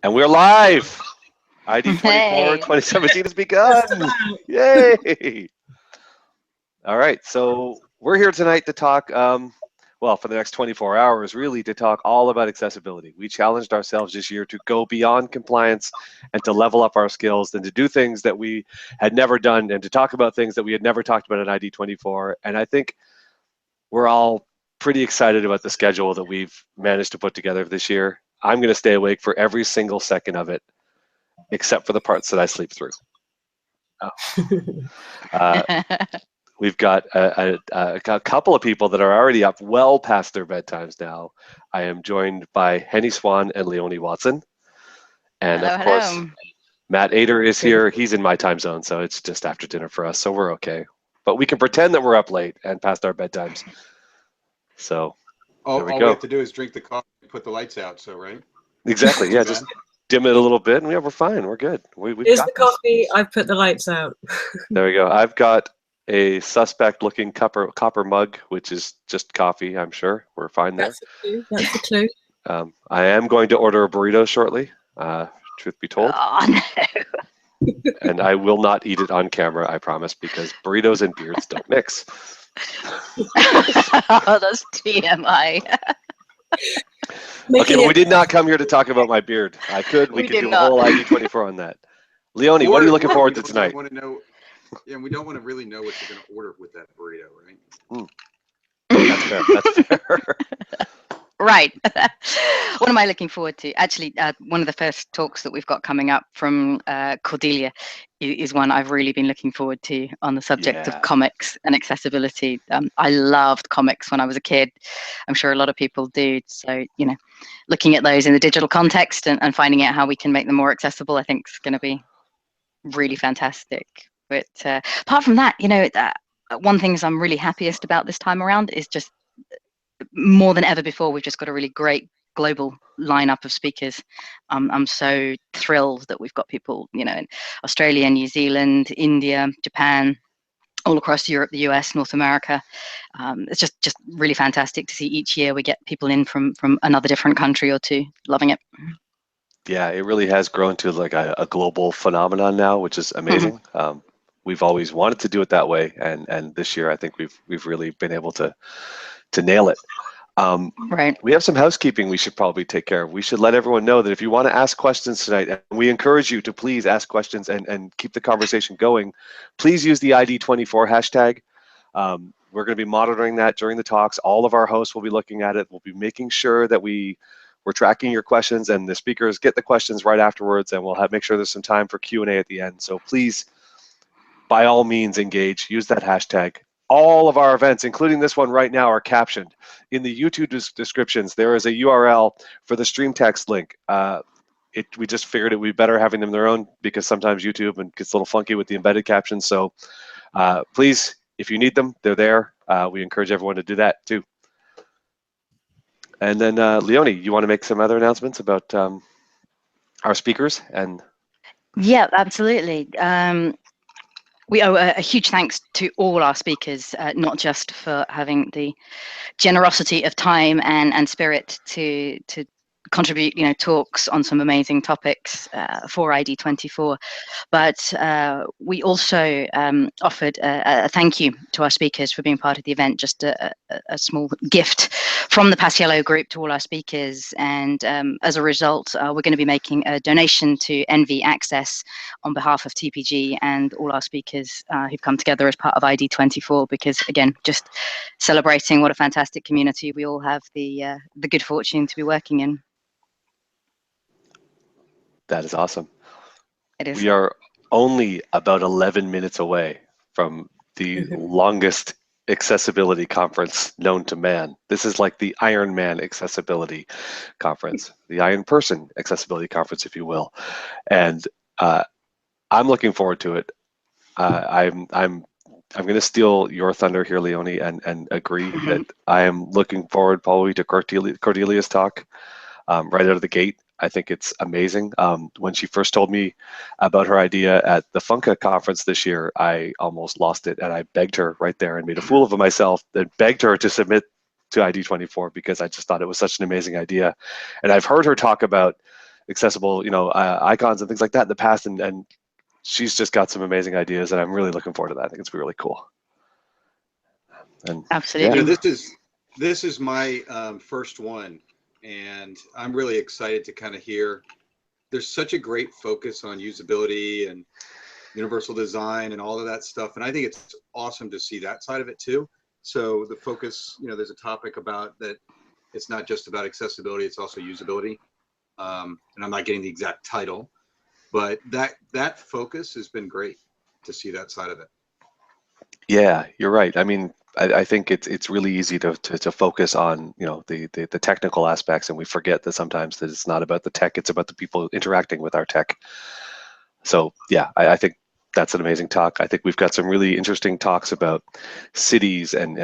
And we're live. ID 24 Hey. 2017 has begun. Yay! All right, so we're here tonight to talk, well, for the next 24 hours, really, to talk all about accessibility. We challenged ourselves this year to go beyond compliance and to level up our skills and to do things that we had never done and to talk about things that we had never talked about in ID 24. And I think we're all pretty excited about the schedule that we've managed to put together this year. I'm going to stay awake for every single second of it, except for the parts that I sleep through. We've got a couple of people that are already up well past their bedtimes now. I am joined by Henny Swan and Leonie Watson. And Hello, of course, hello. Matt Ader is here. He's in my time zone, so it's just after dinner for us, so we're okay. But we can pretend that we're up late and past our bedtimes. So all we have to do is drink the coffee and put the lights out, so right? Exactly, yeah, just dim it a little bit and yeah, we're fine, we're good. We've Here's got the this. coffee, I've put the lights out. There we go. I've got a suspect looking copper mug, which is just coffee, I'm sure. We're fine there. That's the clue. I am going to order a burrito shortly, truth be told. Oh, no. And I will not eat it on camera, I promise, because burritos and beards don't mix. Oh, that's TMI. Okay, but we did not come here to talk about my beard. We could do a whole ID 24 on that. Leonie, what are you looking forward to tonight? Want to know, yeah, we don't want to really know what you're going to order with that burrito, right? That's fair. That's fair. Right. What am I looking forward to? Actually, one of the first talks that we've got coming up from Cordelia is one I've really been looking forward to on the subject of comics and accessibility. I loved comics when I was a kid. I'm sure a lot of people do. So, you know, looking at those in the digital context and finding out how we can make them more accessible, I think is going to be really fantastic. But apart from that, you know, one thing I'm really happiest about this time around is just more than ever before, we've just got a really great global lineup of speakers. I'm so thrilled that we've got people, you know, in Australia, New Zealand, India, Japan, all across Europe, the US, North America. It's just really fantastic to see each year we get people in from another different country or two. Loving it. Yeah, it really has grown to like a global phenomenon now, which is amazing. We've always wanted to do it that way, and this year I think we've really been able to nail it. Right. We have some housekeeping we should probably take care of. We should let everyone know that if you want to ask questions tonight, and we encourage you to please ask questions and keep the conversation going, please use the ID24 hashtag. We're going to be monitoring that during the talks. All of our hosts will be looking at it. We'll be making sure that we're tracking your questions and the speakers get the questions right afterwards, and we'll make sure there's some time for Q&A at the end. So please, by all means, engage. Use that hashtag. All of our events, including this one right now, are captioned. In the YouTube descriptions, there is a URL for the stream text link. We just figured it would be better having them their own because sometimes YouTube gets a little funky with the embedded captions. So please, if you need them, they're there. We encourage everyone to do that too. And then Leonie, you want to make some other announcements about our speakers? Yeah, absolutely. We owe a huge thanks to all our speakers, not just for having the generosity of time and spirit to contribute, you know, talks on some amazing topics for ID24, but we also offered a thank you to our speakers for being part of the event, just a small gift from the Paciello group to all our speakers, and as a result we're going to be making a donation to NV Access on behalf of TPG and all our speakers who've come together as part of ID24, because again, just celebrating what a fantastic community we all have the good fortune to be working in. That is awesome. It is. We are only about 11 minutes away from the longest accessibility conference known to man. This is like the Iron Man accessibility conference, the Iron Person accessibility conference, if you will. And I'm looking forward to it. I'm going to steal your thunder here, Leonie, and agree that I am looking forward probably to Cordelia's talk right out of the gate. I think it's amazing. When she first told me about her idea at the Funka conference this year, I almost lost it, and I begged her right there and made a fool of myself and begged her to submit to ID24 because I just thought it was such an amazing idea. And I've heard her talk about accessible, icons and things like that in the past, and she's just got some amazing ideas, and I'm really looking forward to that. I think it's really cool. And Absolutely. yeah. This is my first one, and I'm really excited to kind of hear. There's such a great focus on usability and universal design and all of that stuff, and I think it's awesome to see that side of it too. So the focus, there's a topic about that. It's not just about accessibility; it's also usability. And I'm not getting the exact title, but that focus has been great to see that side of it. Yeah, you're right. I mean, I think it's really easy to focus on the technical aspects, and we forget that sometimes that it's not about the tech; it's about the people interacting with our tech. So yeah, I think that's an amazing talk. I think we've got some really interesting talks about cities and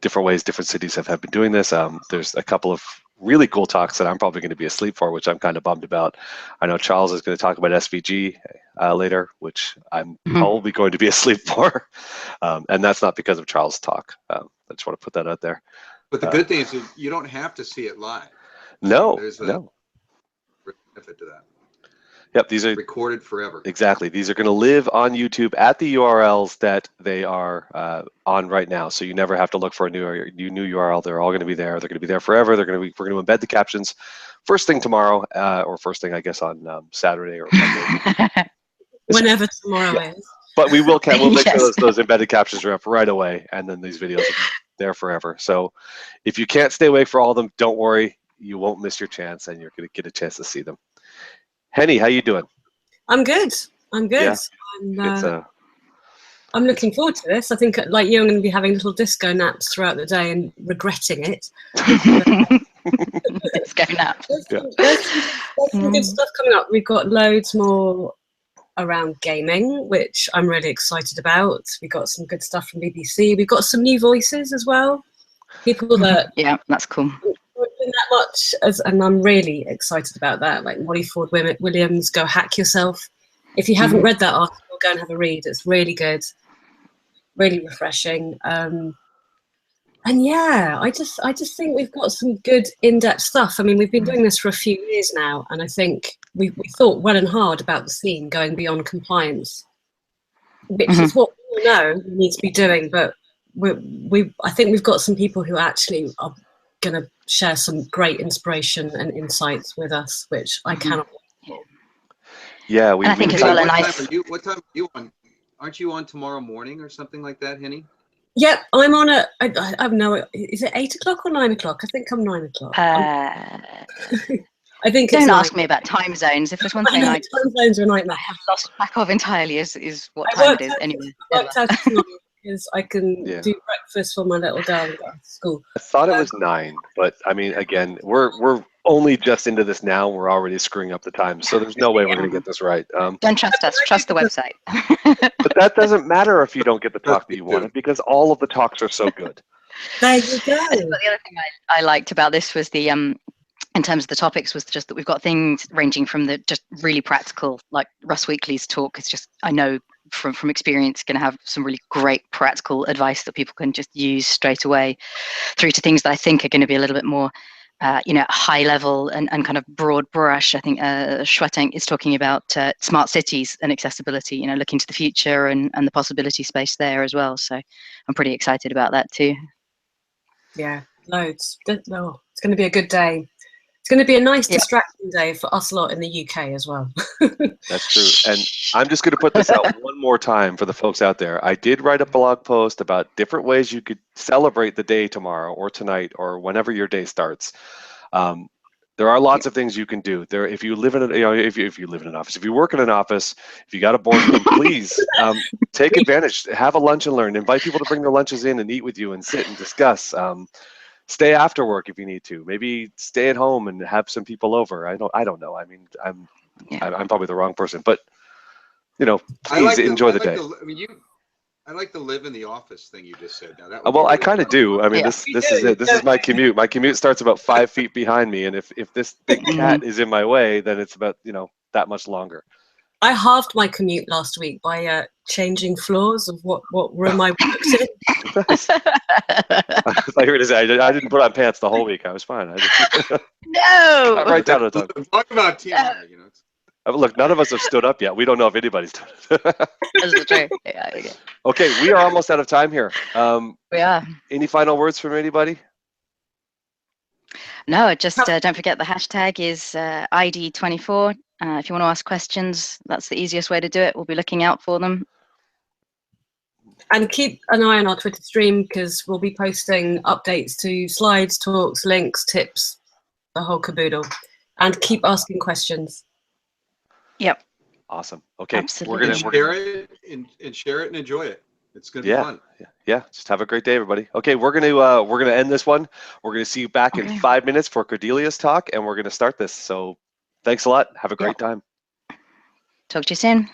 different ways different cities have been doing this. There's a couple of really cool talks that I'm probably going to be asleep for, which I'm kind of bummed about. I know Charles is going to talk about SVG later, which I'm probably going to be asleep for. And that's not because of Charles' talk. I just want to put that out there. But the good thing is that you don't have to see it live. No, There's a no. benefit to that. Yep, these are recorded forever. Exactly. These are going to live on YouTube at the URLs that they are on right now. So you never have to look for a new URL. They're all going to be there. They're going to be there forever. We're going to embed the captions first thing tomorrow, or first thing, I guess, on Saturday or Monday. Whenever tomorrow is. But we'll make Yes. sure those embedded captions are up right away, and then these videos will be there forever. So if you can't stay awake for all of them, don't worry. You won't miss your chance, and you're going to get a chance to see them. Henny, how you doing? I'm good. I'm good. Yeah. I'm looking forward to this. I think, like you, I'm going to be having little disco naps throughout the day and regretting it. Disco nap. There's some good stuff coming up. We've got loads more around gaming, which I'm really excited about. We got some good stuff from BBC. We've got some new voices as well. People that that's cool. That much and I'm really excited about that, like Molly Ford Williams, Go Hack Yourself. If you haven't read that article, go and have a read. It's really good, really refreshing. And yeah, I just think we've got some good in-depth stuff. I mean, we've been doing this for a few years now, and I think we thought well and hard about the scene going beyond compliance, which is what we all know we need to be doing, but I think we've got some people who actually are going to share some great inspiration and insights with us, which I cannot wait for. Yeah, I think as well. What time are you on? Aren't you on tomorrow morning or something like that, Henny? Yep, I'm on I have no. Is it 8 o'clock or 9 o'clock? I think I'm 9 o'clock. I think. Don't ask me about time zones. If there's one thing time zones are a nightmare. I have lost track of entirely is what time it is. Anyway, I worked out because I can do breakfast for my little girl and go to school. I thought it was 9, but I mean, again, we're only just into this now. We're already screwing up the time, so there's no way we're going to get this right. Don't trust us. Trust the website. But that doesn't matter if you don't get the talk that you wanted, because all of the talks are so good. There you go. But the other thing I liked about this was the in terms of the topics was just that we've got things ranging from the just really practical, like Russ Weekly's talk is just, I know from experience, going to have some really great practical advice that people can just use straight away, through to things that I think are going to be a little bit more high level and kind of broad brush. I think Shwetang is talking about smart cities and accessibility, looking to the future and the possibility space there as well. So I'm pretty excited about that too. Yeah, loads. It's going to be a good day. It's going to be a nice distracting day for us lot in the UK as well. That's true. And I'm just going to put this out one more time for the folks out there. I did write a blog post about different ways you could celebrate the day tomorrow or tonight or whenever your day starts. There are lots of things you can do. If you live in if you live in an office, if you work in an office, if you got a boardroom, please take advantage. Have a lunch and learn. Invite people to bring their lunches in and eat with you and sit and discuss. Stay after work if you need to. Maybe stay at home and have some people over. I don't know. I mean, I'm probably the wrong person, but please enjoy the day. I like the live in the office thing you just said. Now that I kind of do. I mean, this is it. This is my commute. My commute starts about 5 feet behind me, and if this big cat is in my way, then it's about that much longer. I halved my commute last week by changing floors of what room I worked in. Nice. I thought you were going to say I didn't put on pants the whole week. I was fine. No. Right down to the time. Talk about TMI, you know. Look, none of us have stood up yet. We don't know if anybody's done it. That's true. Yeah, okay. Okay, we are almost out of time here. We are. Any final words from anybody? No, just don't forget the hashtag is ID24. If you want to ask questions, that's the easiest way to do it. We'll be looking out for them. And keep an eye on our Twitter stream because we'll be posting updates to slides, talks, links, tips, the whole caboodle. And keep asking questions. Yep. Awesome. Okay. Absolutely. And share it and share it and enjoy it. It's gonna be fun. Yeah. Just have a great day, everybody. Okay, we're gonna end this one. We're gonna see you back in 5 minutes for Cordelia's talk, and we're gonna start this. So thanks a lot. Have a great time. Talk to you soon.